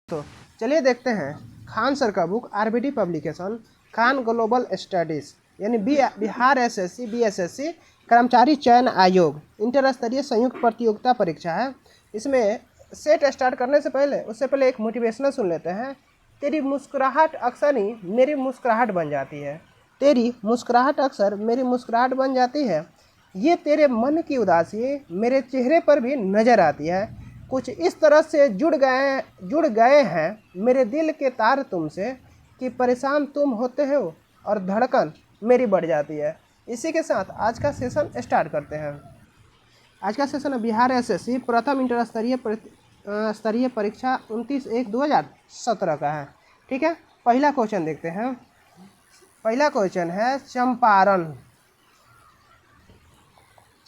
तो चलिए देखते हैं खान सर का book RBD publication Khan global studies यानी बिहार एसएससी बीएसएससी कर्मचारी चयन आयोग इंटर स्तरीय संयुक्त प्रतियोगिता परीक्षा है। इसमें सेट स्टार्ट करने से पहले उससे पहले एक मोटिवेशनल सुन लेते हैं। तेरी मुस्कुराहट अक्सर ही मेरी मुस्कुराहट बन जाती है, तेरी मुस्कुराहट अक्सर मेरी मुस्कुराहट बन जाती है। ये तेरे मन की उदासी मेरे चेहरे पर भी नज़र आती है। कुछ इस तरह से जुड़ गए हैं मेरे दिल के तार तुमसे कि परेशान तुम होते हो और धड़कन मेरी बढ़ जाती है। इसी के साथ आज का सेशन स्टार्ट करते हैं। आज का सेशन बिहार एसएससी प्रथम इंटर स्तरीय परीक्षा 29/1/2017 का है। ठीक है, पहला क्वेश्चन देखते हैं। पहला क्वेश्चन है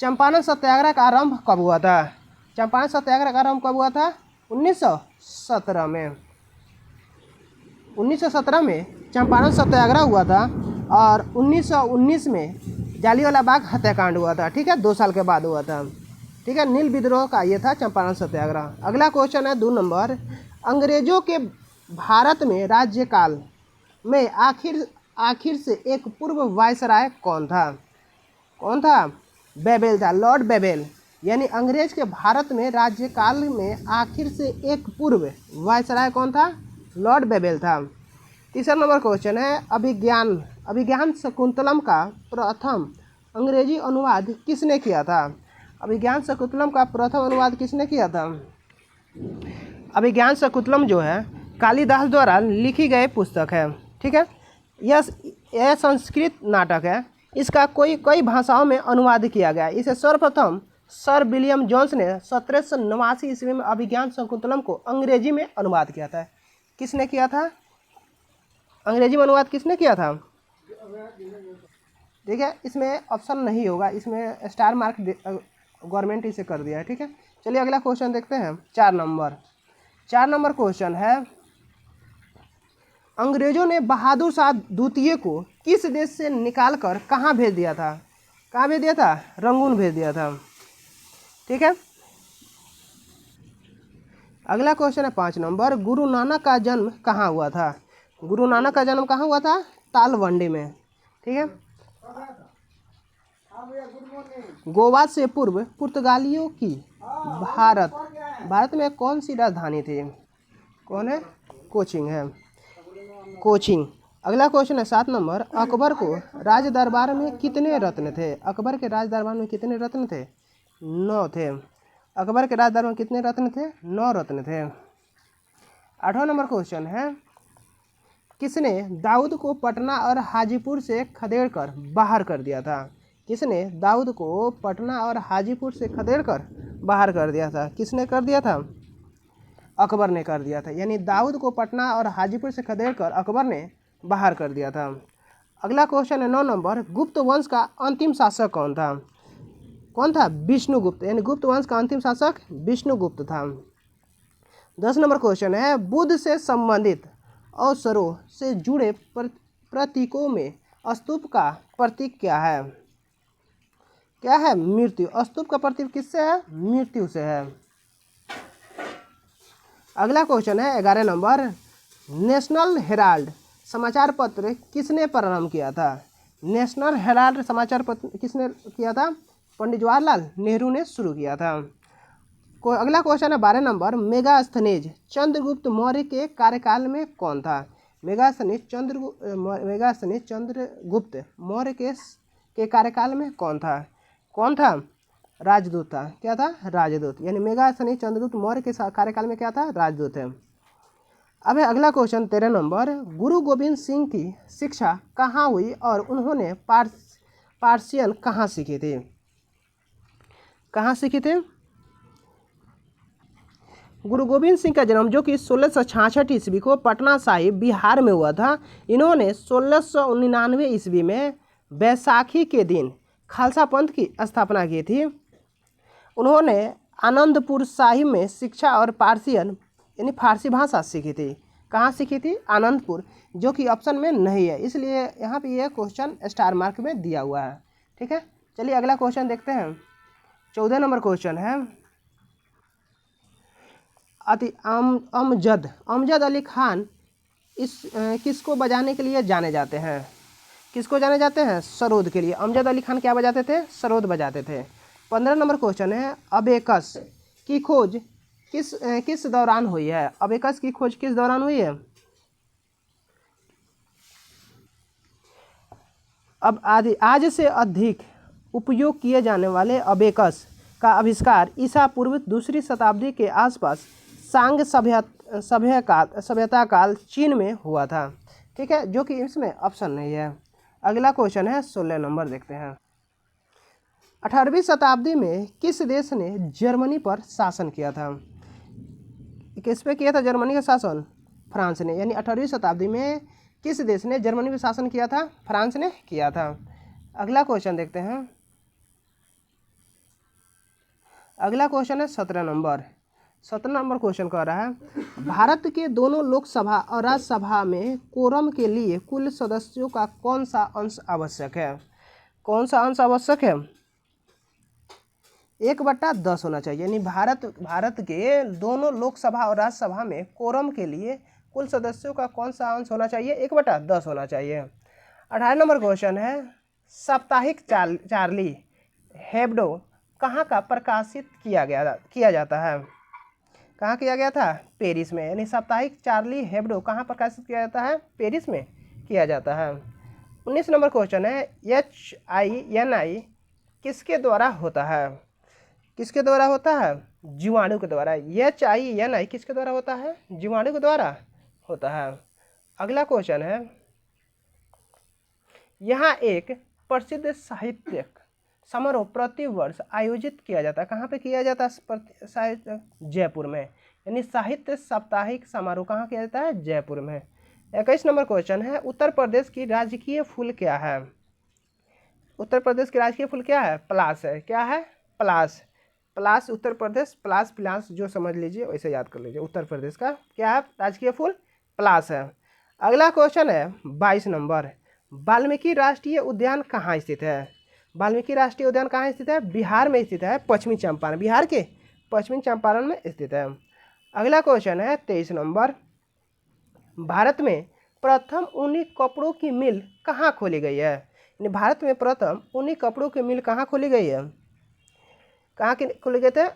चंपारण सत्याग्रह का आरंभ कब हुआ था? चंपारण सत्याग्रह का आरंभ कब हुआ था? 1917 में। 1917 में चंपारण सत्याग्रह हुआ था और 1919 में जालियांवाला बाग हत्याकांड हुआ था। ठीक है, 2 साल के बाद हुआ था। ठीक है, नील विद्रोह का ये था चंपारण सत्याग्रह। अगला क्वेश्चन है 2 नंबर। अंग्रेजों के भारत में राज्यकाल में आखिर से एक पूर्व वायसराय कौन था? कौन था? बेबेल था, लॉर्ड बेबेल। यानी अंग्रेज के भारत में राज्यकाल में आखिर से एक पूर्व वायसराय कौन था? लॉर्ड बेबेल था। तीसरा नंबर क्वेश्चन है अभिज्ञान शकुंतलम का प्रथम अंग्रेजी अनुवाद किसने किया था? अभिज्ञान शकुंतलम का प्रथम अनुवाद किसने किया था? अभिज्ञान शकुंतलम जो है कालिदास द्वारा लिखी गई पुस्तक है। ठीक है, यह संस्कृत नाटक है। इसका कई भाषाओं में अनुवाद किया गया। इसे सर्वप्रथम सर विलियम जोन्स ने 1789 ईस्वी में अभिज्ञान शकुंतलम को अंग्रेजी में अनुवाद किया था। किसने किया था? अंग्रेजी में अनुवाद किसने किया था? ठीक है, इसमें ऑप्शन नहीं होगा, इसमें स्टार मार्क गवर्नमेंट इसे कर दिया है। ठीक है, चलिए अगला क्वेश्चन देखते हैं। 4 नंबर क्वेश्चन है अंग्रेजों ने बहादुर शाह द्वितीय को किस देश से निकालकर कहाँ भेज दिया था? कहाँ भेज दिया था? रंगून भेज दिया था। ठीक है, अगला क्वेश्चन है 5 नंबर। गुरु नानक का जन्म कहाँ हुआ था? गुरु नानक का जन्म कहाँ हुआ था? तालवंडी में। ठीक है, गोवा से पूर्व पुर्तगालियों की भारत में कौन सी राजधानी थी? कौन है? कोचिंग है, कोचिंग। अगला क्वेश्चन है 7 नंबर। अकबर को राज दरबार में कितने रत्न थे? अकबर के राज दरबार में कितने रत्न थे? 9 थे। अकबर के राज दरबार में कितने रत्न थे? 9 रत्न थे। 8वां नंबर क्वेश्चन है किसने दाऊद को पटना और हाजीपुर से खदेड़कर बाहर कर दिया था? किसने दाऊद को पटना और हाजीपुर से खदेड़कर बाहर कर दिया था? किसने कर दिया था? अकबर ने कर दिया था। यानी दाऊद को पटना और हाजीपुर से खदेड़कर अकबर ने बाहर कर दिया था। अगला क्वेश्चन है 9 नंबर। गुप्त वंश का अंतिम शासक कौन था? कौन था? विष्णुगुप्त। यानी गुप्त वंश का अंतिम शासक विष्णुगुप्त था। 10 नंबर क्वेश्चन है बुद्ध से संबंधित अवसरों से जुड़े प्रतीकों में स्तूप का प्रतीक क्या है? क्या है? मृत्यु। स्तूप का प्रतीक किससे है? मृत्यु से है। अगला क्वेश्चन है 11 नंबर। नेशनल हेराल्ड समाचार पत्र किसने प्रारंभ किया था? नेशनल हेराल्ड समाचार पत्र किसने किया था? पंडित जवाहरलाल नेहरू ने शुरू किया था। अगला क्वेश्चन है 12 नंबर। मेगास्थनीज चंद्रगुप्त मौर्य के कार्यकाल में कौन था? मेगास्थनीज चंद्रगुप्त मौर्य के कार्यकाल में कौन था? कौन था? राजदूत था। क्या था? राजदूत। यानी मेगास्थनीज चंद्रगुप्त मौर्य के कार्यकाल में क्या था? राजदूत है। अब है अगला क्वेश्चन 13 नंबर। गुरु गोविंद सिंह की शिक्षा कहाँ हुई और उन्होंने पार्सियन कहाँ सीखे थे? कहाँ सीखे थे? गुरु गोविंद सिंह का जन्म जो कि 1666 ईस्वी को पटना साहिब बिहार में हुआ था। इन्होंने 1699 ईस्वी में बैसाखी के दिन खालसा पंथ की स्थापना की थी। उन्होंने आनंदपुर साहिब में शिक्षा और पार्सियन यानी फारसी भाषा सीखी थी। कहाँ सीखी थी? आनंदपुर, जो कि ऑप्शन में नहीं है, इसलिए यहाँ पे यह क्वेश्चन स्टार मार्क में दिया हुआ है। ठीक है, चलिए अगला क्वेश्चन देखते हैं। 14 नंबर क्वेश्चन है अमजद अमजद अली खान इस किसको बजाने के लिए जाने जाते हैं? किसको जाने जाते हैं? सरोद के लिए। अमजद अली खान क्या बजाते थे? सरोद बजाते थे। 15 नंबर क्वेश्चन है, अबेकस की खोज किस दौरान हुई है? अबेकस की खोज किस दौरान हुई है? अब आज से अधिक उपयोग किए जाने वाले अबेकस का आविष्कार ईसा पूर्व दूसरी शताब्दी के आसपास सांग सभ्यता काल चीन में हुआ था। ठीक है, जो कि इसमें ऑप्शन नहीं है। अगला क्वेश्चन है 16 नंबर, देखते हैं। 18वीं शताब्दी में किस देश ने जर्मनी पर शासन किया था? किस पे किया था जर्मनी का शासन? फ्रांस ने। यानी 18वीं शताब्दी में किस देश ने जर्मनी पे शासन किया था? फ्रांस ने किया था। अगला क्वेश्चन देखते हैं। अगला क्वेश्चन है 17 नंबर। 17 नंबर क्वेश्चन कह रहा है, भारत के दोनों लोकसभा और राज्यसभा में कोरम के लिए कुल सदस्यों का कौन सा अंश आवश्यक है? कौन सा अंश आवश्यक है? 1/10 होना चाहिए। यानी भारत के दोनों लोकसभा और राज्यसभा में कोरम के लिए कुल सदस्यों का कौन सा अंश होना चाहिए? 1/10 होना चाहिए। 18 नंबर क्वेश्चन है, साप्ताहिक चार्ली हेब्डो कहाँ का प्रकाशित किया जाता है? कहाँ किया गया था? पेरिस में। यानी साप्ताहिक चार्ली हेब्डो कहाँ प्रकाशित किया जाता है? पेरिस में किया जाता है। 19 नंबर क्वेश्चन है, HINI किसके द्वारा होता है? किसके द्वारा होता है? जीवाणु के द्वारा। HINI किसके द्वारा होता है? जीवाणु के द्वारा होता है। अगला क्वेश्चन है, यहाँ एक प्रसिद्ध साहित्यिक समारोह प्रतिवर्ष आयोजित किया जाता है। कहाँ पे किया जाता है? जयपुर में। यानी साहित्य साप्ताहिक समारोह कहाँ किया जाता है? जयपुर में। 21 नंबर क्वेश्चन है, उत्तर प्रदेश की राजकीय फूल क्या है? उत्तर प्रदेश की राजकीय फूल क्या है? पलाश है। क्या है? पलाश। पलाश उत्तर प्रदेश, पलाश पिलास जो समझ लीजिए वैसे याद कर लीजिए। उत्तर प्रदेश का क्या है? राजकीय फूल पलाश है। अगला क्वेश्चन है 22 नंबर, वाल्मीकि राष्ट्रीय उद्यान कहाँ स्थित है? वाल्मीकि राष्ट्रीय उद्यान कहाँ स्थित है? बिहार में स्थित है। पश्चिमी चंपारण, बिहार के पश्चिमी चंपारण में स्थित है। अगला क्वेश्चन है 23 नंबर, भारत में प्रथम ऊनी कपड़ों की मिल कहाँ खोली गई है? भारत में प्रथम ऊनी कपड़ों की मिल कहाँ खोली गई है? कहाँ के खोले गए थे?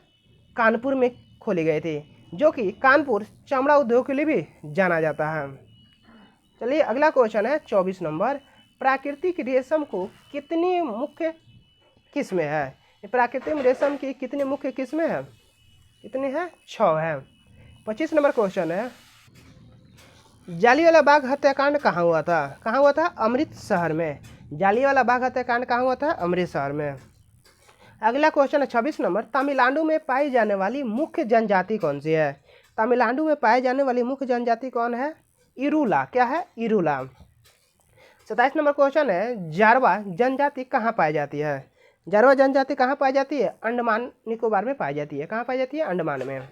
कानपुर में खोले गए थे, जो कि कानपुर चमड़ा उद्योग के लिए भी जाना जाता है। चलिए अगला क्वेश्चन है 24 नंबर, प्राकृतिक रेशम को कितनी मुख्य किस्में है? प्राकृतिक रेशम की कितनी मुख्य किस्में हैं? कितनी है? 6 है। 25 नंबर क्वेश्चन है, जालियांवाला बाग हत्याकांड कहाँ हुआ था? कहाँ हुआ था? अमृतसर में। जालियांवाला बाग हत्याकांड कहाँ हुआ था? अमृतसर में। अगला क्वेश्चन है 26 नंबर, तमिलनाडु में पाई जाने वाली मुख्य जनजाति कौन सी है? तमिलनाडु में पाई जाने वाली मुख्य जनजाति कौन है? इरूला। क्या है? इरूला। 27 नंबर क्वेश्चन है, जारवा जनजाति कहाँ पाई जाती है? जारवा जनजाति कहाँ पाई जाती है? अंडमान निकोबार में पाई जाती है। कहाँ पाई जाती है? अंडमान में।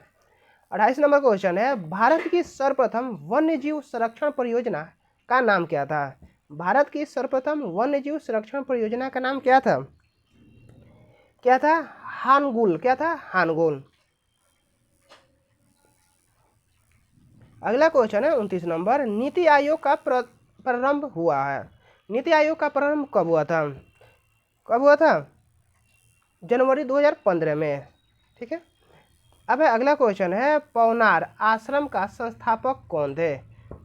28 नंबर क्वेश्चन है, भारत की सर्वप्रथम वन्यजीव संरक्षण परियोजना का नाम क्या था? भारत की सर्वप्रथम वन्यजीव संरक्षण परियोजना का नाम क्या था? क्या था? हानगुल। क्या था? हानगुल। अगला क्वेश्चन है 29 नंबर, नीति आयोग का प्रारंभ हुआ है। नीति आयोग का प्रारंभ कब हुआ था? कब हुआ था? जनवरी 2015 में। ठीक है। अब अगला क्वेश्चन है, पवनार आश्रम का संस्थापक कौन थे?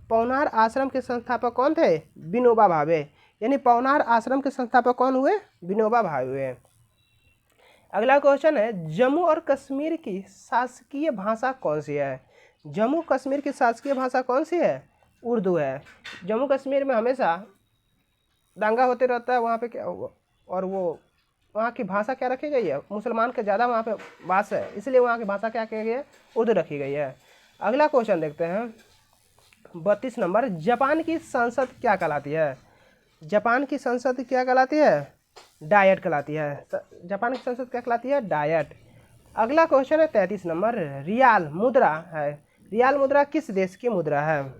पवनार आश्रम के संस्थापक कौन थे? विनोबा भावे। यानी पवनार आश्रम के संस्थापक कौन हुए? विनोबा भावे हुए। अगला क्वेश्चन है, जम्मू और कश्मीर की शासकीय भाषा कौन सी है? जम्मू कश्मीर की शासकीय भाषा कौन सी है? उर्दू है। जम्मू कश्मीर में हमेशा दंगा होते रहता है वहाँ पे क्या, और वो वहाँ की भाषा क्या रखी गई है? मुसलमान के ज़्यादा वहाँ पे वास है, इसलिए वहाँ की भाषा क्या की गई है? उर्दू रखी गई है। अगला क्वेश्चन देखते हैं 32 नंबर, जापान की संसद क्या कहलाती है? जापान की संसद क्या कहलाती है? डायट कहलाती है। जापान की संसद क्या कहलाती है? डायट। अगला क्वेश्चन है 33 नंबर, रियाल मुद्रा है। रियाल मुद्रा किस देश की मुद्रा है?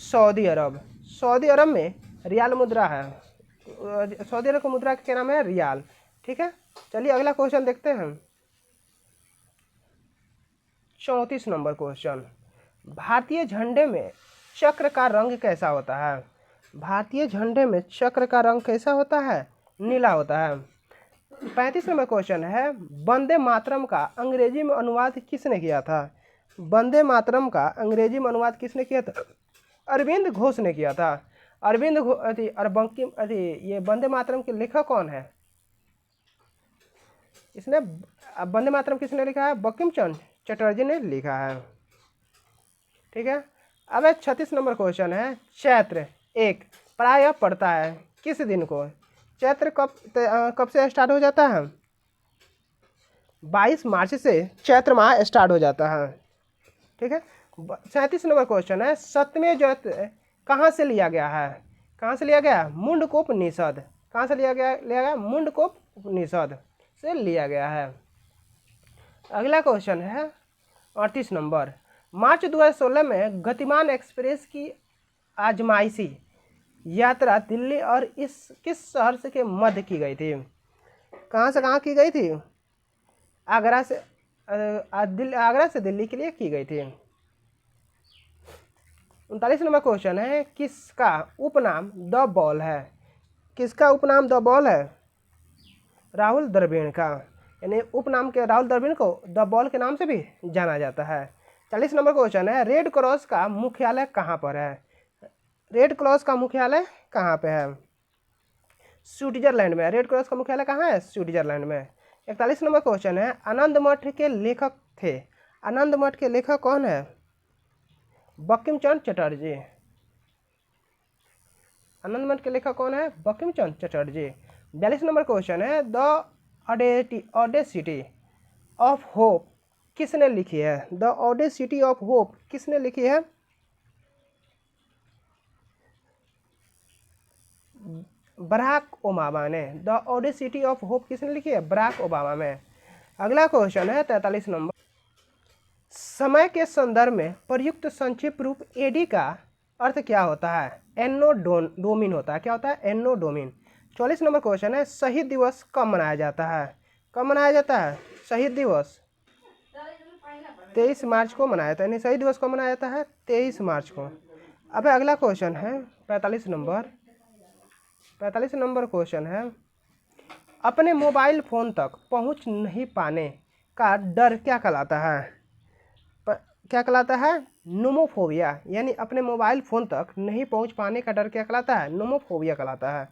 सऊदी अरब। सऊदी अरब में रियाल मुद्रा है। सऊदी अरब की मुद्रा का क्या नाम है? रियाल। ठीक है। चलिए अगला क्वेश्चन देखते हैं 34 नंबर क्वेश्चन, भारतीय झंडे में चक्र का रंग कैसा होता है? भारतीय झंडे में चक्र का रंग कैसा होता है? नीला होता है। 35 नंबर क्वेश्चन है, वंदे मातरम का अंग्रेजी में अनुवाद किसने किया था? वंदे मातरम का अंग्रेजी में अनुवाद किसने किया था? अरविंद घोष ने किया था। अरविंद और बंकिम ये वंदे मातरम के लेखक कौन है? इसने वंदे मातरम किसने लिखा है? बंकिम चंद्र चटर्जी ने लिखा है। ठीक है। अब 36 नंबर क्वेश्चन है, चैत्र एक प्रायः पड़ता है किस दिन को? चैत्र कब से स्टार्ट हो जाता है? 22 मार्च से चैत्र माह स्टार्ट हो जाता है। ठीक है। 37 नंबर क्वेश्चन है, सत्यमेव जयते कहाँ से लिया गया है? कहाँ से लिया गया? मुंडकोपनिषद। कहाँ से लिया गया? मुंडकोपनिषद से लिया गया है। अगला क्वेश्चन है 38 नंबर, मार्च 2016 में गतिमान एक्सप्रेस की आजमाइशी यात्रा दिल्ली और इस किस शहर से के मध्य की गई थी? कहाँ से कहाँ की गई थी? आगरा से दिल्ली के लिए की गई थी। 39 नंबर क्वेश्चन है, किसका उपनाम द बॉल है? किसका उपनाम द बॉल है? राहुल द्रविड़ का, यानी उपनाम के राहुल द्रविड़ को द बॉल के नाम से भी जाना जाता है। 40 नंबर क्वेश्चन है, रेड क्रॉस का मुख्यालय कहाँ पर है? रेड क्रॉस का मुख्यालय कहाँ पे है? स्विट्जरलैंड में। रेड क्रॉस का मुख्यालय कहाँ है? स्विट्जरलैंड में। 41 नंबर क्वेश्चन है, आनंद मठ के लेखक थे। आनंद मठ के लेखक कौन है? बंकिम चंद्र चटर्जी। आनंद मठ के लेखक कौन है? बंकिम चंद्र चटर्जी। 42 नंबर क्वेश्चन है, द ऑडेसिटी ऑफ होप किसने लिखी है? द ऑडेसिटी ऑफ होप किसने लिखी है? बराक ओबामा ने। द ऑडेसिटी ऑफ होप किसने लिखी है? बराक ओबामा में। अगला क्वेश्चन है 43 नंबर, समय के संदर्भ में प्रयुक्त संक्षिप्त रूप एडी का अर्थ क्या होता है? एनोडोमिन होता है। क्या होता है? एनोडोमिन। 44 नंबर क्वेश्चन है, शहीद दिवस कब मनाया जाता है? कब मनाया जाता है शहीद दिवस? 23 मार्च को मनाया जाता है। यानी शहीद दिवस को मनाया जाता है 23 मार्च को। अब अगला क्वेश्चन है 45 नंबर क्वेश्चन है, अपने मोबाइल फोन तक पहुंच नहीं पाने का डर क्या कहलाता है? क्या कहलाता है? नोमोफोबिया। यानी अपने मोबाइल फोन तक नहीं पहुंच पाने का डर क्या कहलाता है? नोमोफोबिया कहलाता है।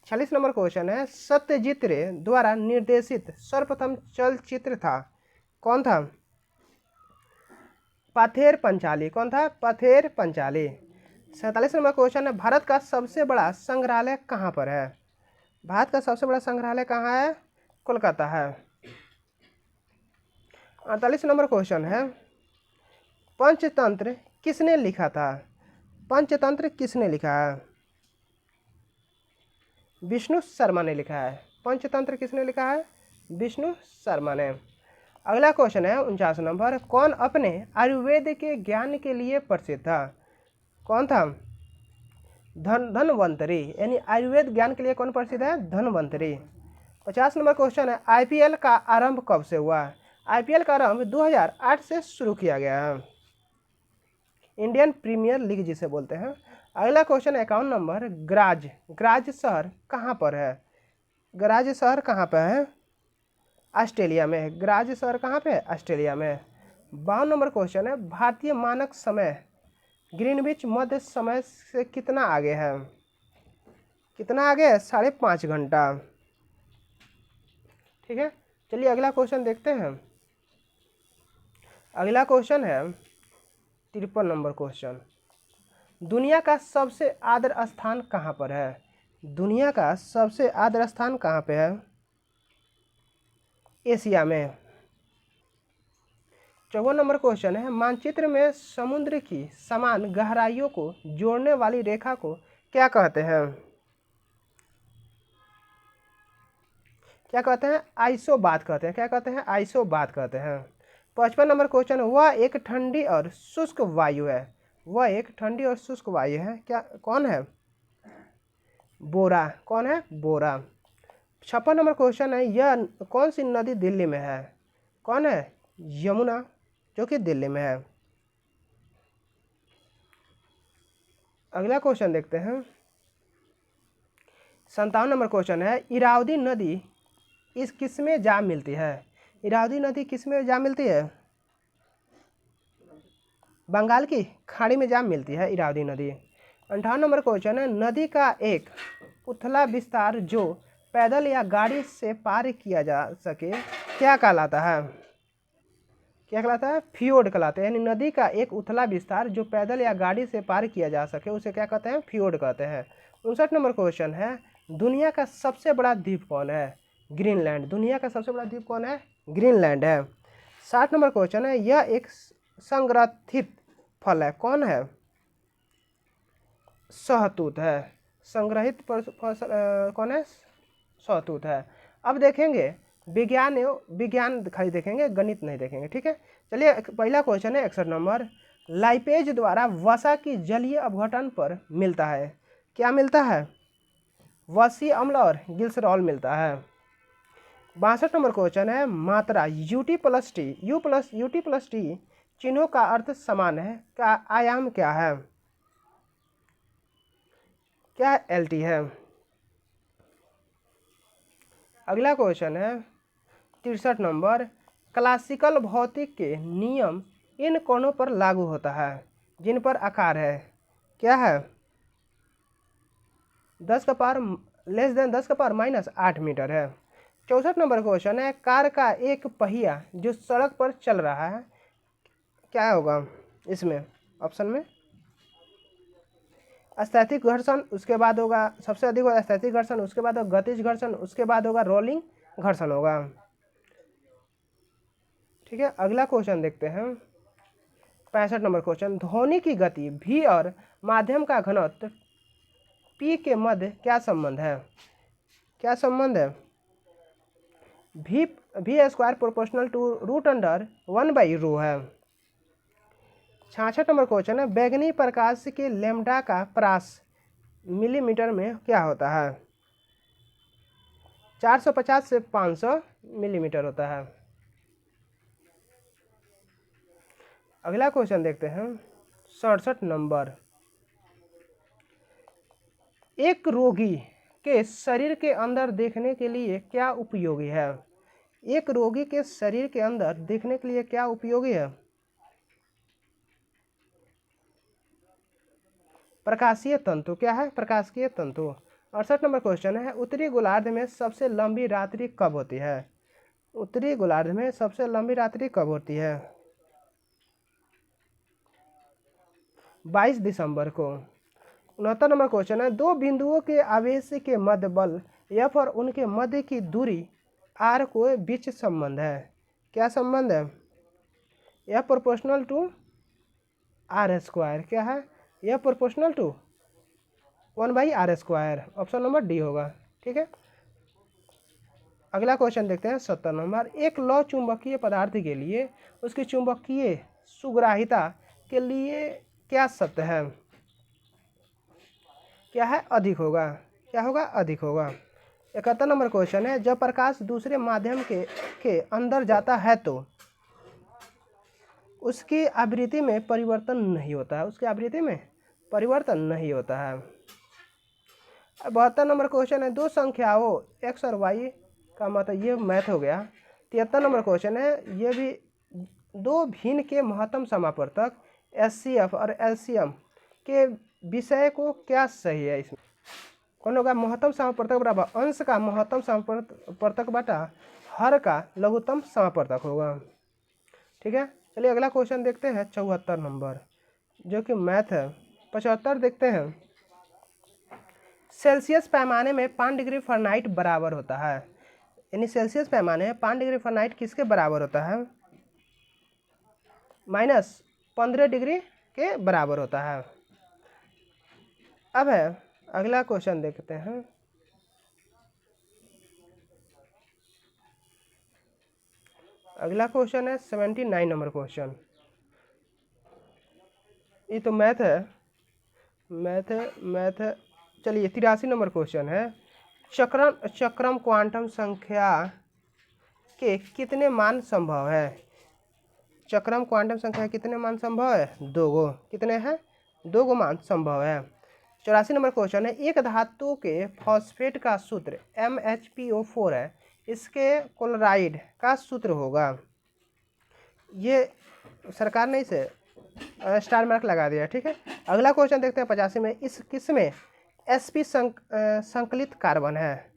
46 नंबर क्वेश्चन है, सत्यजीत रे द्वारा निर्देशित सर्वप्रथम चलचित्र था, कौन था? पथेर पंचाली। कौन था? पथेर पंचाली। 47 नंबर क्वेश्चन है, भारत का सबसे बड़ा संग्रहालय कहाँ पर है? भारत का सबसे बड़ा संग्रहालय कहाँ है? कोलकाता है। 48 नंबर क्वेश्चन है, पंचतंत्र किसने लिखा था? पंचतंत्र किसने लिखा है? विष्णु शर्मा ने लिखा है। पंचतंत्र किसने लिखा है? विष्णु शर्मा ने। अगला क्वेश्चन है 49 नंबर, कौन अपने आयुर्वेद के ज्ञान के लिए प्रसिद्ध था? कौन था? धन्वंतरी। यानी आयुर्वेद ज्ञान के लिए कौन प्रसिद्ध है? धन्वंतरी। 50 नंबर क्वेश्चन है, आईपीएल का आरंभ कब से हुआ? आईपीएल का आरंभ 2008 से शुरू किया गया है, इंडियन प्रीमियर लीग जिसे बोलते हैं। अगला क्वेश्चन 51 नंबर, ग्राज शहर कहाँ पर है? ग्राज शहर कहाँ पर है? ऑस्ट्रेलिया में। ग्राज शहर कहाँ पे है? ऑस्ट्रेलिया में। 52 नंबर क्वेश्चन है, भारतीय मानक समय ग्रीनविच मध्य समय से कितना आगे है? कितना आगे है? 5.5 घंटा। ठीक है। चलिए अगला क्वेश्चन देखते हैं। अगला क्वेश्चन है 53 नंबर क्वेश्चन, दुनिया का सबसे आर्द्र स्थान कहाँ पर है? दुनिया का सबसे आर्द्र स्थान कहाँ पे है? एशिया में। 54 नंबर क्वेश्चन है, मानचित्र में समुद्र की समान गहराइयों को जोड़ने वाली रेखा को क्या कहते हैं? क्या कहते हैं? आइसोबात कहते हैं। क्या कहते हैं? आइसोबात कहते हैं। 55 नंबर क्वेश्चन, वह एक ठंडी और शुष्क वायु है। वह एक ठंडी और शुष्क वायु है, क्या कौन है? बोरा। कौन है? बोरा। 56 नंबर क्वेश्चन है, यह कौन सी नदी दिल्ली में है? कौन है? यमुना। जो कि दिल्ली में है। अगला क्वेश्चन देखते हैं। 57 नंबर क्वेश्चन है, इरावदी नदी इस किस में जा मिलती है? इरावदी नदी किस में जा मिलती है? बंगाल की खाड़ी में जा मिलती है इरावदी नदी। 58 नंबर क्वेश्चन है, नदी का एक उथला विस्तार जो पैदल या गाड़ी से पार किया जा सके क्या कहलाता है? क्या कहलाता है? फ्योर्ड कहलाता है। यानी नदी का एक उथला विस्तार जो पैदल या गाड़ी से पार किया जा सके उसे क्या कहते हैं? फ्योर्ड कहते हैं। 59 नंबर क्वेश्चन है, दुनिया का सबसे बड़ा द्वीप कौन है? ग्रीनलैंड। दुनिया का सबसे बड़ा द्वीप कौन है? ग्रीनलैंड है। 60 नंबर क्वेश्चन है, यह एक संग्रथित फल है, कौन है? सहतूत है। संग्रहित कौन है? सहतूत है। अब देखेंगे विज्ञान खाली देखेंगे, गणित नहीं देखेंगे, ठीक है। चलिए पहला क्वेश्चन है 61 नंबर, लाइपेज द्वारा वसा की जलीय अपघटन पर मिलता है, क्या मिलता है? वसी अम्ल और ग्लिसरॉल मिलता है। 62 नंबर क्वेश्चन है, मात्रा यूटी प्लस टी चिन्हों का अर्थ समान है, का आयाम क्या है? क्या एलटी है। अगला क्वेश्चन है 63 नंबर, क्लासिकल भौतिक के नियम इन कोणों पर लागू होता है जिन पर आकार है, क्या है? 10 का पावर लेस देन 10 का पावर माइनस 8 मीटर है। 64 नंबर क्वेश्चन है, कार का एक पहिया जो सड़क पर चल रहा है, क्या होगा इसमें? ऑप्शन में स्थैतिक घर्षण, उसके बाद होगा सबसे अधिक होगा स्थैतिक घर्षण, उसके बाद होगा गतिज घर्षण, उसके बाद होगा रोलिंग घर्षण होगा, ठीक है। अगला क्वेश्चन देखते हैं 65 नंबर क्वेश्चन, ध्वनि की गति v और माध्यम का घनत्व p के मध्य क्या संबंध है? क्या संबंध है? v square proportional to root under 1/ρ है। 66 नंबर क्वेश्चन है, बैगनी प्रकाश के लैम्ब्डा का प्रास मिलीमीटर में क्या होता है? 450 से 500 मिलीमीटर होता है। अगला क्वेश्चन देखते हैं 67 नंबर, एक रोगी के शरीर के अंदर देखने के लिए क्या उपयोगी है? एक रोगी के शरीर के अंदर देखने के लिए क्या उपयोगी है? प्रकाशीय तंतु। क्या है? प्रकाशीय तंतु। 68 नंबर क्वेश्चन है, उत्तरी गोलार्ध में सबसे लंबी रात्रि कब होती है? उत्तरी गोलार्ध में सबसे लंबी रात्रि कब होती है? 22 दिसंबर को। 69 नंबर क्वेश्चन है, दो बिंदुओं के आवेश के मध्य बल F और उनके मध्य की दूरी R को बीच संबंध है, क्या संबंध है? F proportional to R square. क्या है? F proportional to 1/r²। Option number D होगा, ठीक है। अगला क्वेश्चन देखते हैं 70 नंबर, एक लौ चुंबकीय पदार्थ के लिए उसकी चुंबकीय सुग्राहिता के लिए क्या सत्य है? क्या है? अधिक होगा। क्या होगा? अधिक होगा। 71 नंबर क्वेश्चन है, जब प्रकाश दूसरे माध्यम के अंदर जाता है तो उसकी आवृत्ति में परिवर्तन नहीं होता है, उसकी आवृत्ति में परिवर्तन नहीं होता है। 72 नंबर क्वेश्चन है, दो संख्याओं x और y का मतलब ये मैथ हो गया। 73 नंबर क्वेश्चन है, ये भी दो भिन्न के महत्तम समापवर्तक HCF और LCM के विषय को क्या सही है? इसमें कौन होगा? महत्तम समापवर्तक बराबर अंश का महत्तम समापवर्तक बटा हर का लघुत्तम समापवर्तक होगा, ठीक है। चलिए अगला क्वेश्चन देखते हैं 74 नंबर, जो कि मैथ है। 75 देखते हैं, सेल्सियस पैमाने में 5 डिग्री फ़ारेनहाइट बराबर होता है, यानी सेल्सियस पैमाने में 5 डिग्री फ़ारेनहाइट किसके बराबर होता है? -15 डिग्री के बराबर होता है। अब है अगला क्वेश्चन देखते हैं, अगला क्वेश्चन है 79 नंबर क्वेश्चन। ये तो मैथ है। चलिए 83 नंबर क्वेश्चन है, चक्रम क्वांटम संख्या के कितने मान संभव है? चक्रम क्वांटम संख्या कितने मान संभव है? 2 गो। कितने हैं? 2 गो मान संभव है। 84 नंबर क्वेश्चन है, एक धातु के फॉस्फेट का सूत्र MHPO4 है, इसके क्लोराइड का सूत्र होगा। ये सरकार ने इसे स्टार मार्क लगा दिया, ठीक है। अगला क्वेश्चन देखते हैं 85 में, इस किसमें sp संकलित कार्बन है?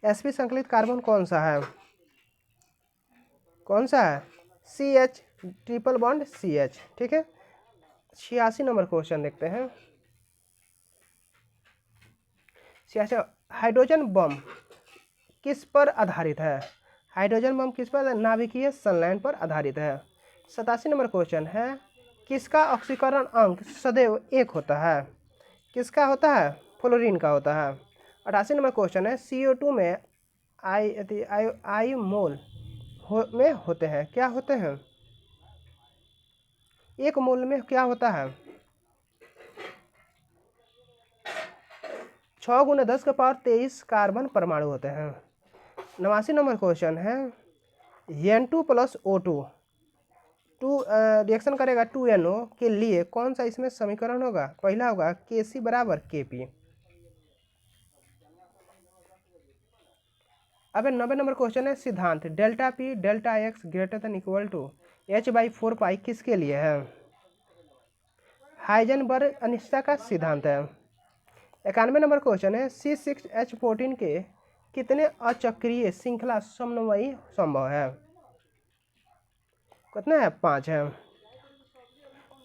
sp संकलित कार्बन कौन सा है? कौन सा है? CH, ट्रिपल बॉन्ड CH, ठीक है। 86 नंबर क्वेश्चन देखते हैं। 86, हाइड्रोजन बम किस पर आधारित है? हाइड्रोजन बम किस पर? नाभिकीय संलयन पर आधारित है। 87 नंबर क्वेश्चन है, किसका ऑक्सीकरण अंक सदैव 1 होता है? किसका होता है? फ्लोरीन का होता है। 88 नंबर क्वेश्चन है, CO2 में आई मोल में होते हैं, क्या होते हैं? 1 मोल में क्या होता है? 6 × 10⁻23 कार्बन परमाणु होते हैं। 89 नंबर क्वेश्चन है, N2+O2 रिएक्शन करेगा 2NO के लिए कौन सा इसमें समीकरण होगा? पहला होगा Kc = Kp। अब 90 नंबर क्वेश्चन है, सिद्धांत ΔP ΔX > H/4π किसके लिए है? हाइजेनबर्ग अनिश्चितता का सिद्धांत है। 91 नंबर क्वेश्चन है, C6H14 के कितने अचक्रीय श्रृंखला समन्वयी संभव है? कितना है? 5 है।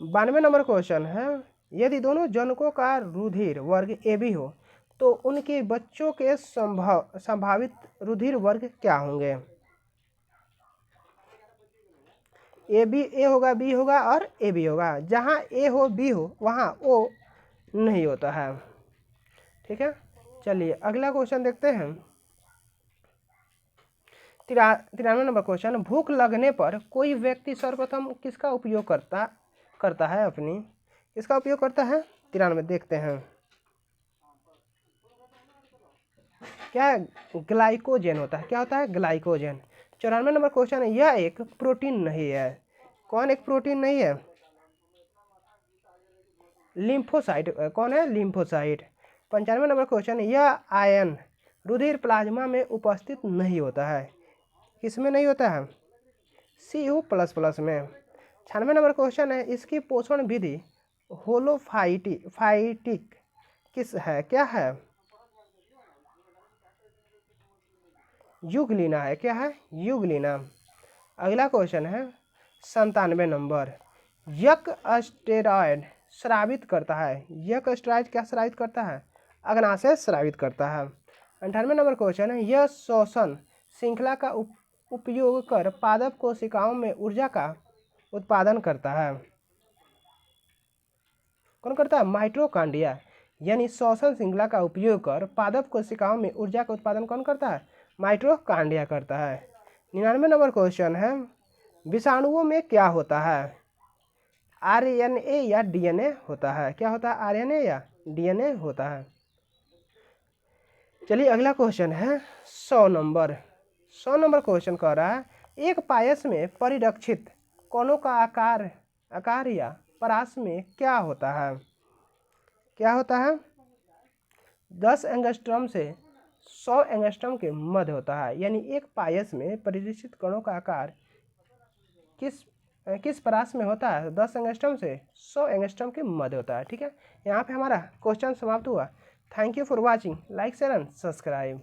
92 नंबर क्वेश्चन है, यदि दोनों जनकों का रुधिर वर्ग AB हो तो उनके बच्चों के संभावित रुधिर वर्ग क्या होंगे? A होगा, B होगा और AB होगा। जहाँ A हो B हो वहाँ O नहीं होता है, ठीक है। चलिए अगला क्वेश्चन देखते हैं। 93 नंबर क्वेश्चन, भूख लगने पर कोई व्यक्ति सर्वप्रथम किसका उपयोग करता है? अपनी किसका उपयोग करता है? 93 देखते हैं। क्या है? ग्लाइकोजन होता है। क्या होता है? ग्लाइकोजन। 94 नंबर क्वेश्चन है, यह एक प्रोटीन नहीं है। कौन एक प्रोटीन नहीं है? लिम्फोसाइट। कौन है? लिम्फोसाइट। 95 नंबर क्वेश्चन है, यह आयन रुधिर प्लाज्मा में उपस्थित नहीं होता है। किसमें नहीं होता है? Cu++ में। 96 नंबर क्वेश्चन है, इसकी पोषण विधि होलोफाइटिक किस है? क्या है? यूग्लिना है। क्या है? यूग्लिना। अगला क्वेश्चन है 97 नंबर, यक स्टेरॉयड स्रावित करता है। यक स्टेरॉयड क्या स्रावित करता है? अग्नाशय स्रावित करता है। 98 नंबर क्वेश्चन है, यह श्वसन श्रृंखला का उपयोग कर पादप कोशिकाओं में ऊर्जा का उत्पादन करता है। कौन करता है? माइटोकॉन्ड्रिया। यानी श्वसन श्रृंखला का उपयोग कर पादप कोशिकाओं में ऊर्जा का उत्पादन कौन करता है? माइटोकॉन्ड्रिया करता है। 99 नंबर क्वेश्चन है, विषाणुओं में क्या होता है? RNA या DNA होता है। क्या होता है? RNA या DNA होता है। चलिए अगला क्वेश्चन है 100 नंबर। 100 नंबर क्वेश्चन कह रहा है, एक पायस में परिरक्षित कोनों का आकार या परास में क्या होता है? क्या होता है? 10 एंगस्ट्रॉम से 100 एंगस्ट्रॉम के मध्य होता है। यानी एक पायस में परिरक्षित कणों का आकार किस परास में होता है? 10 एंगस्ट्रॉम से 100 एंगस्ट्रॉम के मध्य होता है, ठीक है। यहाँ पे हमारा क्वेश्चन समाप्त हुआ। Thank you for watching. Like share and subscribe.